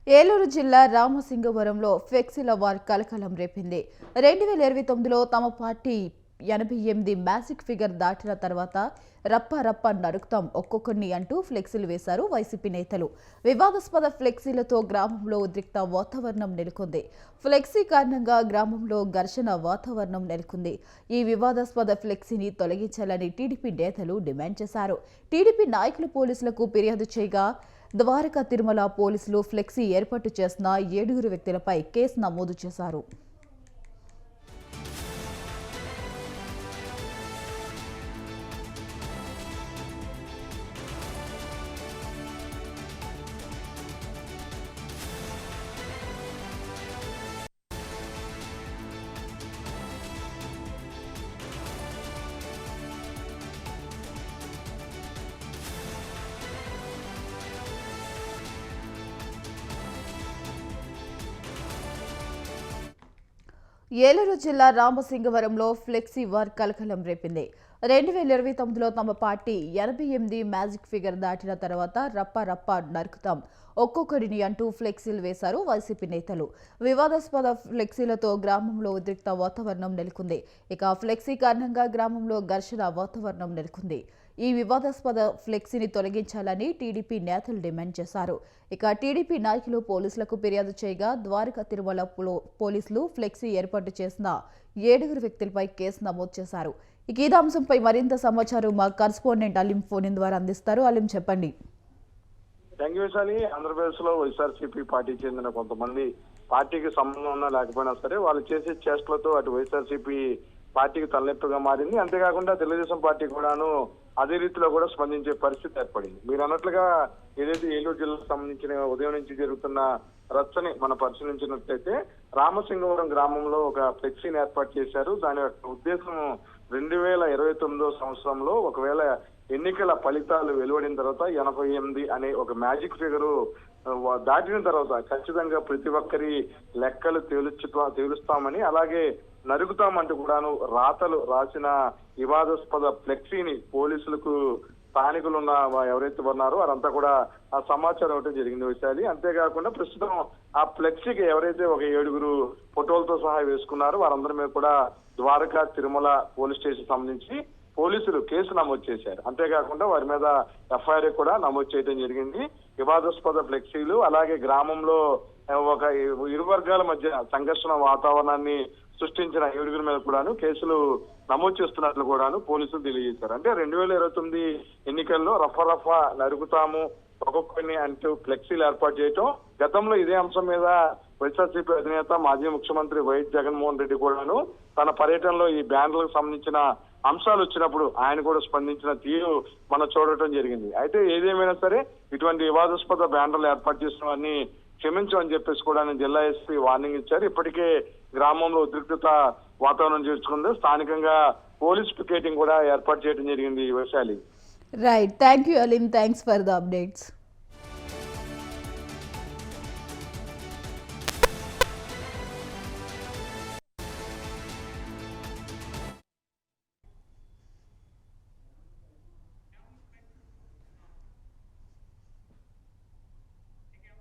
ఏలూరు జిల్లా రామసింగవరంలో ఫ్లెక్సీల వార్ కలకలం రేపింది. 2029లో తమ పార్టీ 88 మ్యాజిక్ ఫిగర్ దాటిన తర్వాత రప్ప రప్ప నరుకుతాం ఒక్కొక్కరిని అంటూ ఫ్లెక్సీలు వేశారు వైసీపీ నేతలు. వివాదాస్పద ఫ్లెక్సీలతో గ్రామంలో ఉద్రిక్త వాతావరణం నెలకొంది. ఫ్లెక్సీ కారణంగా గ్రామంలో ఘర్షణ వాతావరణం నెలకొంది. ఈ వివాదాస్పద ఫ్లెక్సీని తొలగించాలని టీడీపీ నేతలు డిమాండ్ చేశారు. టీడీపీ నాయకులు పోలీసులకు ఫిర్యాదు చేయగా ద్వారకా తిరుమల పోలీసులు ఫ్లెక్సీ ఏర్పాటు చేసిన 7 వ్యక్తులపై కేసు నమోదు చేశారు. ఏలూరు జిల్లా రామసింగవరంలో ఫ్లెక్సీ వార్ కలకలం రేపింది. 2029లో తమ పార్టీ 88 మ్యాజిక్ ఫిగర్ దాటిన తర్వాత రప్ప రప్ప నరుకుతాం ఒక్కొక్కడిని అంటూ ఫ్లెక్సీలు వేశారు వైసీపీ నేతలు. వివాదాస్పద ఫ్లెక్సీలతో గ్రామంలో ఉద్రిక్త వాతావరణం నెలకొంది. ఇక ఫ్లెక్సీ కారణంగా గ్రామంలో ఘర్షణ వాతావరణం నెలకొంది. ఈ వివాదాస్పద ఫ్లెక్సీని తొలగించాలని టీడీపీ నేతలు డిమాండ్ చేశారు. ఇక టీడీపీ నాయకులు పోలీసులకు ఫిర్యాదు చేయగా ద్వారకా తిరుమల పోలీసులు ఫ్లెక్సీ ఏర్పాటు చేసిన 7 వ్యక్తులపై కేసు నమోదు చేశారు. ఇక ఈ అంశంపై మరింత సమాచారం మా కరెస్పాండెంట్ అలీం ఫోన్ ద్వారా అందిస్తారు. అలీం, చెప్పండి. ఆంధ్రప్రదేశ్ లో వైఎస్ఆర్సీపీ పార్టీకి చెందిన కొంతమంది పార్టీకి సంబంధం ఉన్నా లేకపోయినా సరే వాళ్ళు చేసే చేష్టలతో అటు వైఎస్ఆర్సీపీ పార్టీకి తలనొప్పిగా మారింది. అంతేకాకుండా తెలుగుదేశం పార్టీ కూడాను అదే రీతిలో కూడా స్పందించే పరిస్థితి ఏర్పడింది. మీరు అన్నట్లుగా ఏదైతే ఏలూరు జిల్లాకు సంబంధించిన ఉదయం నుంచి జరుగుతున్న రచ్చని మనం పరిశీలించినట్లయితే రామసింగవరం గ్రామంలో ఒక ఫ్లెక్సీని ఏర్పాటు చేశారు. దాని యొక్క ఉద్దేశం 2029 సంవత్సరంలో ఒకవేళ ఎన్నికల ఫలితాలు వెలువడిన తర్వాత 88 అనే ఒక మ్యాజిక్ ఫిగరు దాటిన తర్వాత ఖచ్చితంగా ప్రతి ఒక్కరి లెక్కలు తేలుస్తామని, అలాగే నరుగుతామంటూ కూడాను రాతలు రాసిన వివాదాస్పద ఫ్లెక్సీని పోలీసులకు స్థానికులున్న ఎవరైతే ఉన్నారో వారంతా కూడా ఆ సమాచారం ఇవ్వడం జరిగింది వైశాలి. అంతేకాకుండా ప్రస్తుతం ఆ ఫ్లెక్సీకి ఎవరైతే ఒక 7 ఫోటోలతో సహా వేసుకున్నారో వారందరి మీద కూడా ద్వారకా తిరుమల పోలీస్ స్టేషన్ సంబంధించి పోలీసులు కేసు నమోదు చేశారు. అంతేకాకుండా వారి మీద ఎఫ్ఐఆర్ కూడా నమోదు చేయడం జరిగింది. వివాదాస్పద ఫ్లెక్సీలు అలాగే గ్రామంలో ఒక ఇరు వర్గాల మధ్య సంఘర్షణ వాతావరణాన్ని సృష్టించిన 7 మీద కూడాను కేసులు నమోదు చేస్తున్నట్లు కూడాను పోలీసులు తెలియజేశారు. అంటే 2029 ఎన్నికల్లో రఫా నరుగుతాము ఒక్కొక్కరిని అంటూ ఫ్లెక్సీలు ఏర్పాటు చేయటం, గతంలో ఇదే అంశం మీద వైఎస్ఆర్సీపీ అధినేత మాజీ ముఖ్యమంత్రి వైఎస్ జగన్మోహన్ రెడ్డి కూడాను తన పర్యటనలో ఈ బ్యానర్లకు సంబంధించిన అంశాలు వచ్చినప్పుడు ఆయన కూడా స్పందించిన తీరు మనం చూడటం జరిగింది. అయితే ఏదేమైనా సరే ఇటువంటి వివాదాస్పద బ్యానర్లు ఏర్పాటు చేసిన వారిని క్షమించమని చెప్పేసి కూడా జిల్లా ఎస్పీ వార్నింగ్ ఇచ్చారు. ఇప్పటికే గ్రామంలో ఉద్రిక్తత వాతావరణం చేర్చుకుంది. స్థానికంగా పోలీస్ పికెటింగ్ కూడా ఏర్పాటు చేయడం జరిగింది. Vaishali. Right, thank you Aleem, thanks for the updates.